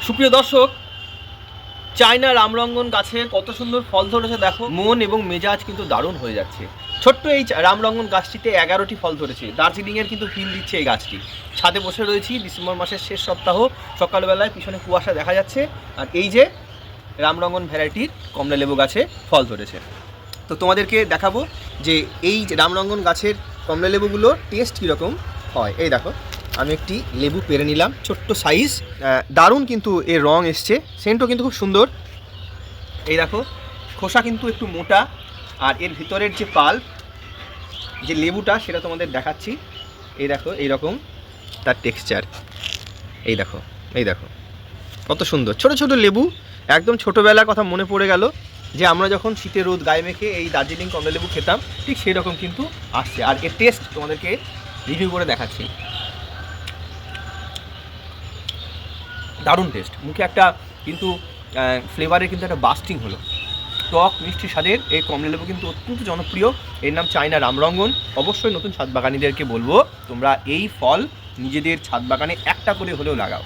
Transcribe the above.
সুপ্রিয় দর্শক, চায়না রামরঙ্গন গাছে কত সুন্দর ফল ধরেছে দেখো। মন এবং মেজাজ কিন্তু দারুণ হয়ে যাচ্ছে। ছোট্ট এই রামরঙ্গন গাছটিতে 11টি ফল ধরেছে। দার্জিলিংয়ের কিন্তু ফিল দিচ্ছে এই গাছটি। ছাদে বসে রয়েছি, ডিসেম্বর মাসের শেষ সপ্তাহ, সকালবেলায় পিছনে কুয়াশা দেখা যাচ্ছে। আর এই যে রামরঙ্গন ভ্যারাইটির কমলা লেবু গাছে ফল ধরেছে। তো তোমাদেরকে দেখাবো যে এই রামরঙ্গন গাছের কমলা লেবুগুলোর টেস্ট কীরকম হয়। এই দেখো, আমি একটি লেবু পেরে নিলাম, ছোট্ট সাইজ, দারুণ কিন্তু এর রং এসছে, সেন্টও কিন্তু খুব সুন্দর। এই দেখো, খোসা কিন্তু একটু মোটা, আর এর ভিতরের যে পাল্প, যে লেবুটা, সেটা তোমাদের দেখাচ্ছি। এই দেখো, এইরকম তার টেক্সচার। এই দেখো, এই দেখো কত সুন্দর ছোট ছোট লেবু। একদম ছোটোবেলার কথা মনে পড়ে গেল যে আমরা যখন শীতের রোদ গায়ে মেখে এই দার্জিলিং কমলা লেবু খেতাম, ঠিক সেই রকম কিন্তু আসছে। আর এর টেস্ট তোমাদেরকে রিভিউ করে দেখাচ্ছি। দারুণ টেস্ট, মুখে একটা কিন্তু ফ্লেভারের কিন্তু একটা বাস্টিং হলো। টক মিষ্টি স্বাদের এই কমলা লেবু কিন্তু অত্যন্ত জনপ্রিয়। এর নাম চায়না রামরঙ্গন। অবশ্যই নতুন ছাদ বাগানীদেরকে বলবো, তোমরা এই ফল নিজেদের ছাদ বাগানে একটা করে হলেও লাগাও।